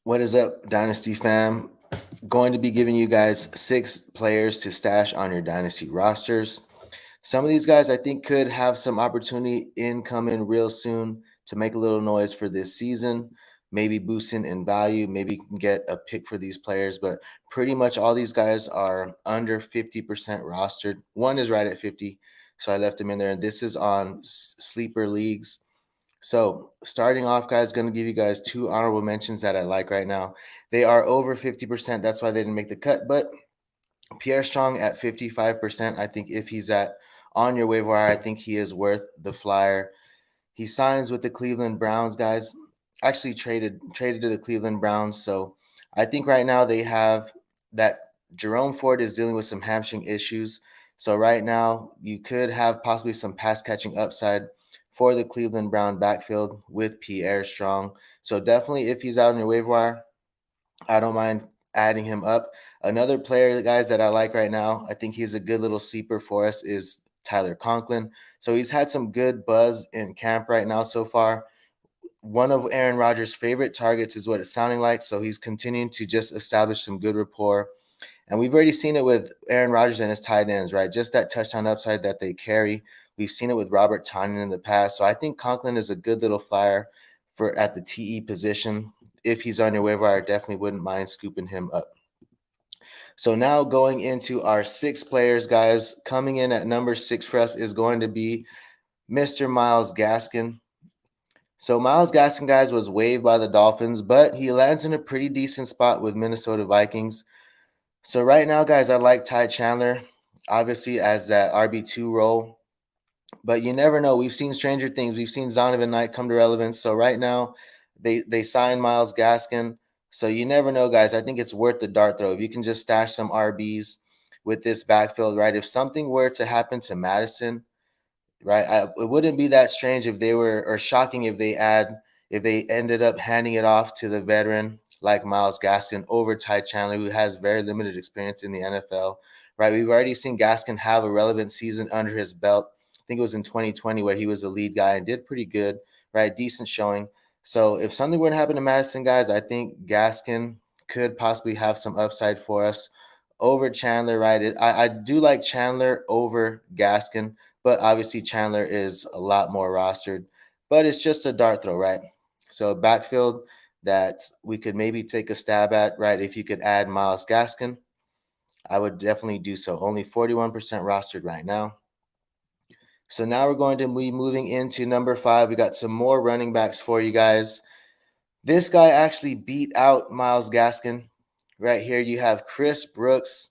What is up, Dynasty fam? Going to be giving you guys 6 players to stash on your Dynasty rosters. Some of these guys I think could have some opportunity incoming real soon to make a little noise for this season, maybe boosting in value, maybe you can get a pick for these players, but pretty much all these guys are under 50% rostered. One is right at 50, so I left him in there, and this is on sleeper leagues. So, starting off, guys, going to give you guys 2 honorable mentions that I like right now. They are over 50%. That's why they didn't make the cut. But Pierre Strong at 55%. I think if he's at on your waiver wire, I think he is worth the flyer. He signs with the Cleveland Browns, guys. Actually traded to the Cleveland Browns. So I think right now they have that Jerome Ford is dealing with some hamstring issues. So right now you could have possibly some pass catching upside for the Cleveland Brown backfield with Pierre Strong. So definitely if he's out on your waiver wire, I don't mind adding him up. Another player, guys, that I like right now, I think he's a good little sleeper for us, is Tyler Conklin. So he's had some good buzz in camp right now so far. One of Aaron Rodgers' favorite targets is what it's sounding like. So he's continuing to just establish some good rapport. And we've already seen it with Aaron Rodgers and his tight ends, right? Just that touchdown upside that they carry. We've seen it with Robert Tonyan in the past. So I think Conklin is a good little flyer for at the TE position. If he's on your waiver, I definitely wouldn't mind scooping him up. So now going into our 6 players, guys, coming in at number 6 for us is going to be Mr. Myles Gaskin. So Myles Gaskin, guys, was waived by the Dolphins, but he lands in a pretty decent spot with Minnesota Vikings. So right now, guys, I like Ty Chandler, obviously, as that RB2 role. But you never know. We've seen stranger things. We've seen Zonovan Knight come to relevance. So right now, they signed Myles Gaskin. So you never know, guys. I think it's worth the dart throw. If you can just stash some RBs with this backfield, right? If something were to happen to Madison, right, it wouldn't be that strange if they were, or shocking if they ended up handing it off to the veteran like Myles Gaskin over Ty Chandler, who has very limited experience in the NFL, right? We've already seen Gaskin have a relevant season under his belt. I think it was in 2020 where he was the lead guy and did pretty good, right? Decent showing. So if something were to happen to Madison, guys, I think Gaskin could possibly have some upside for us over Chandler, right? I do like Chandler over Gaskin, but obviously Chandler is a lot more rostered. But it's just a dart throw, right? So backfield that we could maybe take a stab at, right? If you could add Myles Gaskin, I would definitely do so. Only 41% rostered right now. So now we're going to be moving into number 5. We got some more running backs for you guys. This guy actually beat out Myles Gaskin. Right here, you have Chris Brooks,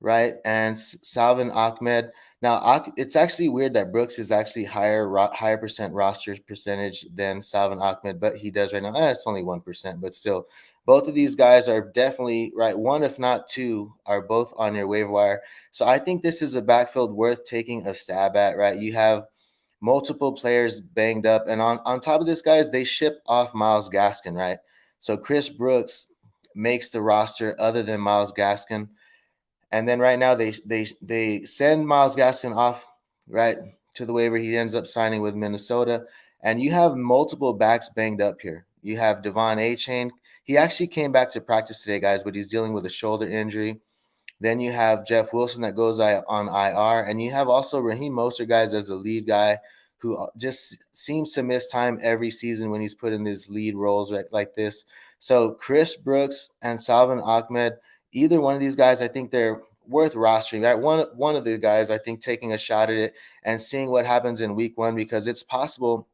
right, and Salvon Ahmed. Now, it's actually weird that Brooks is actually higher percent roster percentage than Salvon Ahmed, but he does right now. It's only 1%, but still, both of these guys are definitely right. One, if not two, are both on your waiver wire. So I think this is a backfield worth taking a stab at. Right, you have multiple players banged up. And on top of this, guys, they ship off Myles Gaskin, right? So Chris Brooks makes the roster other than Myles Gaskin. And then right now they send Myles Gaskin off, right, to the waiver. He ends up signing with Minnesota. And you have multiple backs banged up here. You have Devon Achane. He actually came back to practice today, guys, but he's dealing with a shoulder injury. Then you have Jeff Wilson that goes on IR, and you have also Raheem Mostert, guys, as the lead guy who just seems to miss time every season when he's put in these lead roles like this. So Chris Brooks and Salvon Ahmed, either one of these guys, I think they're worth rostering. Right, one of the guys, I think, taking a shot at it and seeing what happens in week 1, because it's possible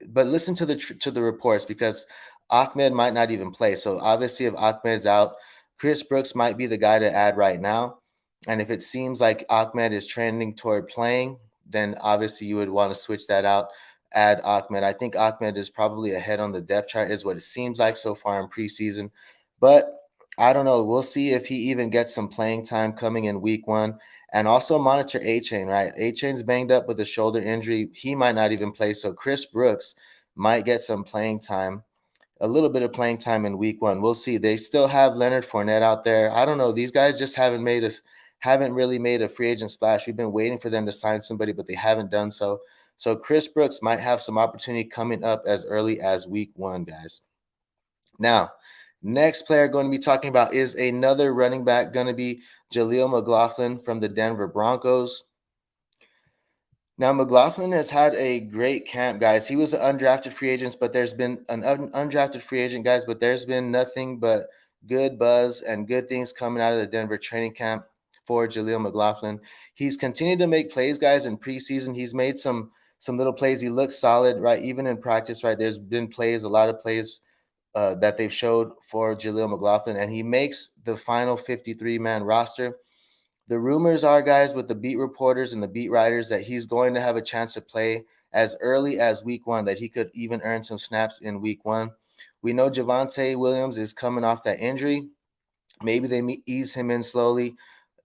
but listen to the reports, because Ahmed might not even play. So obviously, if Ahmed's out, Chris Brooks might be the guy to add right now. And if it seems like Ahmed is trending toward playing, then obviously you would want to switch that out, add Ahmed. I think Ahmed is probably ahead on the depth chart, is what it seems like so far in preseason. But I don't know. We'll see if he even gets some playing time coming in week 1. And also monitor Achane, right? Achane's banged up with a shoulder injury. He might not even play. So Chris Brooks might get some playing time, a little bit of playing time in week 1. We'll see. They still have Leonard Fournette out there. I don't know. These guys just haven't really made a free agent splash. We've been waiting for them to sign somebody, but they haven't done so. So Chris Brooks might have some opportunity coming up as early as week 1, guys. Now, next player going to be talking about is another running back, going to be Jaleel McLaughlin from the Denver Broncos. Now, McLaughlin has had a great camp, guys. He was an undrafted free agent, but there's been an undrafted free agent, guys, but there's been nothing but good buzz and good things coming out of the Denver training camp for Jaleel McLaughlin. He's continued to make plays, guys, in preseason. He's made some little plays. He looks solid, right? Even in practice, right? There's been plays, a lot of plays that they've showed for Jaleel McLaughlin, and he makes the final 53-man roster. The rumors are, guys, with the beat reporters and the beat writers, that he's going to have a chance to play as early as week 1, that he could even earn some snaps in week 1. We know Javonte Williams is coming off that injury. Maybe they ease him in slowly,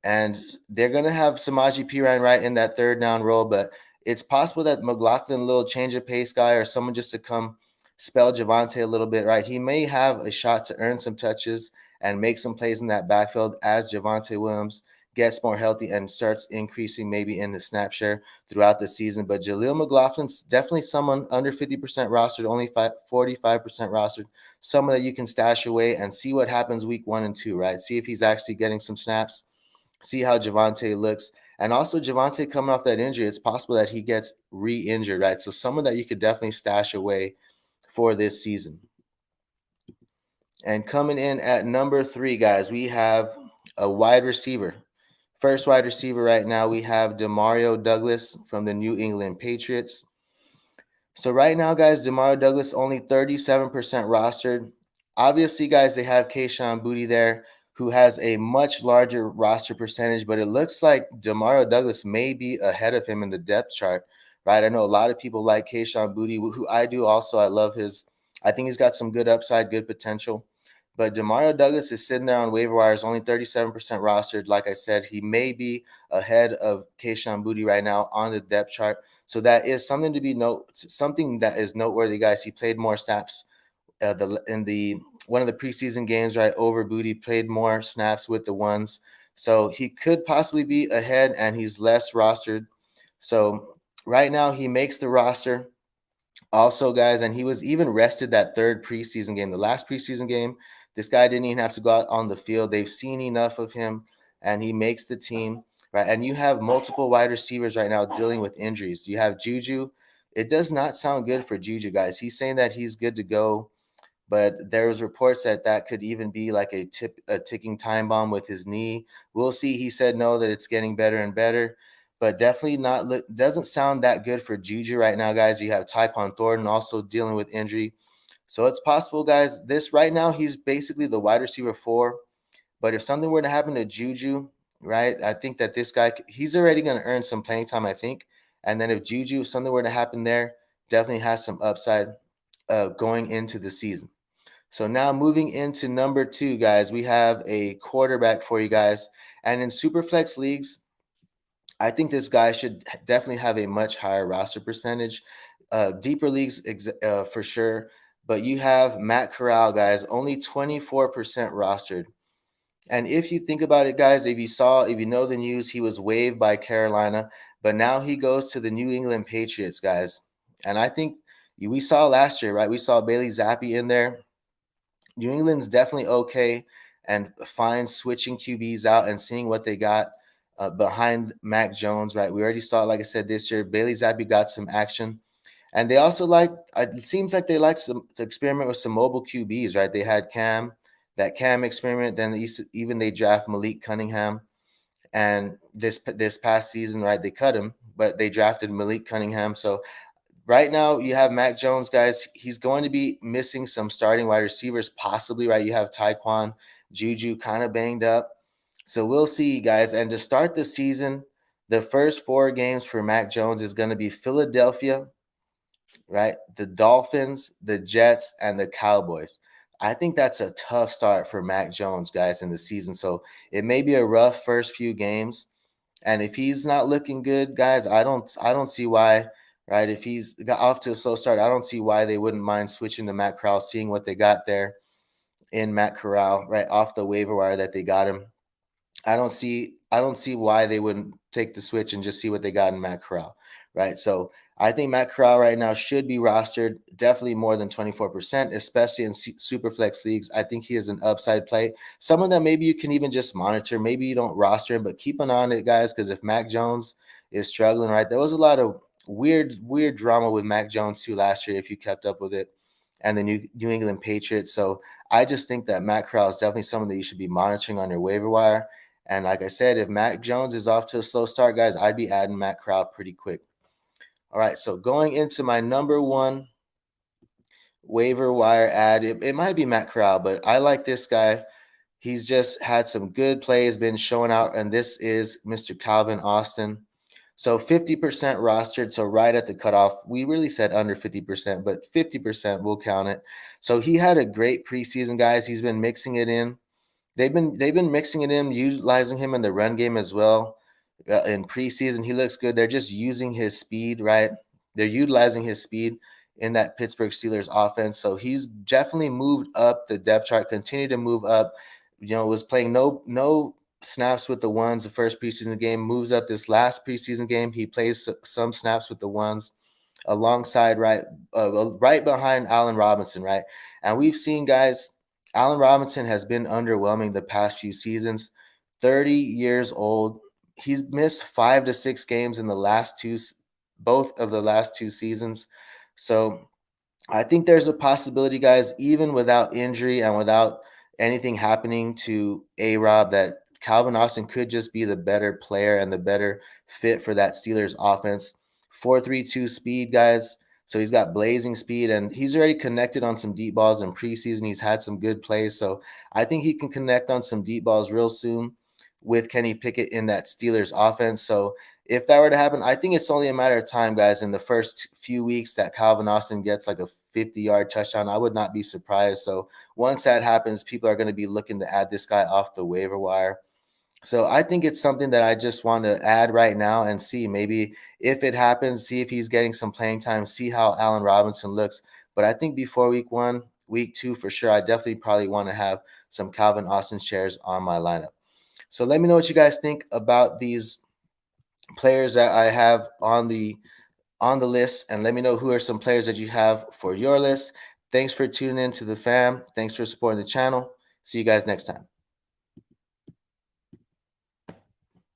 and they're going to have Samaje Perine right in that third down role, but it's possible that McLaughlin, a little change of pace guy, or someone just to come spell Javonte a little bit, right? He may have a shot to earn some touches and make some plays in that backfield as Javonte Williams gets more healthy and starts increasing maybe in the snap share throughout the season. But Jaleel McLaughlin's definitely someone under 50% rostered, only 45% rostered, someone that you can stash away and see what happens week 1 and 2, right? See if he's actually getting some snaps, see how Javonte looks. And also Javonte coming off that injury, it's possible that he gets re-injured, right? So someone that you could definitely stash away for this season. And coming in at number 3, guys, we have a wide receiver. First wide receiver right now, we have Demario Douglas from the New England Patriots. So right now, guys, Demario Douglas only 37% rostered. Obviously, guys, they have Kayshon Boutte there, who has a much larger roster percentage, but it looks like Demario Douglas may be ahead of him in the depth chart, right? I know a lot of people like Kayshon Boutte, who I do also. I love I think he's got some good upside, good potential. But Demario Douglas is sitting there on waiver wires, only 37% rostered. Like I said, he may be ahead of Kayshon Boutte right now on the depth chart. So that is something to be something that is noteworthy, guys. He played more snaps in the one of the preseason games, right? Over Boutte, played more snaps with the ones. So he could possibly be ahead, and he's less rostered. So right now he makes the roster. Also, guys, and he was even rested that third preseason game. The last preseason game, this guy didn't even have to go out on the field. They've seen enough of him, and he makes the team, right? And you have multiple wide receivers right now dealing with injuries. You have Juju. It does not sound good for Juju, guys. He's saying that he's good to go, but there was reports that could even be like a ticking time bomb with his knee. We'll see. He said no, that it's getting better and better, but definitely doesn't sound that good for Juju right now, guys. You have Tyquan Thornton also dealing with injury. So it's possible, guys. This right now, he's basically the wide receiver 4. But if something were to happen to Juju, right, I think that this guy, he's already going to earn some playing time, I think. And then if something were to happen there, definitely has some upside going into the season. So now moving into number 2, guys, we have a quarterback for you guys. And in Superflex leagues, I think this guy should definitely have a much higher roster percentage. Deeper leagues for sure. But you have Matt Corral, guys, only 24% rostered. And if you think about it, guys, if you know the news, he was waived by Carolina, but now he goes to the New England Patriots, guys. And I think we saw last year, right? We saw Bailey Zappi in there. New England's definitely okay and fine switching QBs out and seeing what they got behind Mac Jones, right? We already saw, like I said, this year, Bailey Zappi got some action. And they also it seems like they like to experiment with some mobile QBs, right? They had that Cam experiment. Then even they draft Malik Cunningham. And this past season, right, they cut him, but they drafted Malik Cunningham. So right now you have Mac Jones, guys. He's going to be missing some starting wide receivers, possibly, right? You have Tyquan, Juju kind of banged up. So we'll see, guys. And to start the season, the first 4 games for Mac Jones is going to be Philadelphia, right? The Dolphins, the Jets, and the Cowboys. I think that's a tough start for Mac Jones, guys, in the season. So it may be a rough first few games. And if he's not looking good, guys, I don't see why, right? If he's got off to a slow start, I don't see why they wouldn't mind switching to Matt Corral, seeing what they got there in Matt Corral, right off the waiver wire that they got him. I don't see why they wouldn't take the switch and just see what they got in Matt Corral, right? So I think Matt Corral right now should be rostered definitely more than 24%, especially in Superflex leagues. I think he is an upside play. Someone that maybe you can even just monitor. Maybe you don't roster him, but keep an eye on it, guys, because if Mac Jones is struggling, right, there was a lot of weird drama with Mac Jones too last year if you kept up with it, and the New England Patriots. So I just think that Matt Corral is definitely someone that you should be monitoring on your waiver wire. And like I said, if Mac Jones is off to a slow start, guys, I'd be adding Matt Corral pretty quick. All right, so going into my number one waiver wire ad, it might be Matt Corral, but I like this guy. He's just had some good plays, been showing out, and this is Mr. Calvin Austin. So 50% rostered, so right at the cutoff. We really said under 50%, but 50% we'll count it. So he had a great preseason, guys. He's been mixing it in. They've been mixing it in, utilizing him in the run game as well. In preseason, he looks good. They're just using his speed, right? They're utilizing his speed in that Pittsburgh Steelers offense. So he's definitely moved up the depth chart, continued to move up. Was playing no snaps with the ones the first preseason game, moves up this last preseason game. He plays some snaps with the ones alongside right behind Allen Robinson, right? And we've seen, guys, Allen Robinson has been underwhelming the past few seasons. 30 years old. He's missed 5 to 6 games in both of the last two seasons. So I think there's a possibility, guys, even without injury and without anything happening to A-Rob, that Calvin Austin could just be the better player and the better fit for that Steelers offense. 4.32 speed, guys. So he's got blazing speed, and he's already connected on some deep balls in preseason. He's had some good plays. So I think he can connect on some deep balls real soon with Kenny Pickett in that Steelers offense. So if that were to happen, I think it's only a matter of time, guys, in the first few weeks that Calvin Austin gets like a 50-yard touchdown. I would not be surprised. So once that happens, people are going to be looking to add this guy off the waiver wire. So I think it's something that I just want to add right now and see maybe if it happens, see if he's getting some playing time, see how Allen Robinson looks. But I think before week 1, week 2, for sure, I definitely probably want to have some Calvin Austin shares on my lineup. So let me know what you guys think about these players that I have on the list, and let me know who are some players that you have for your list. Thanks for tuning in to the fam. Thanks for supporting the channel. See you guys next time.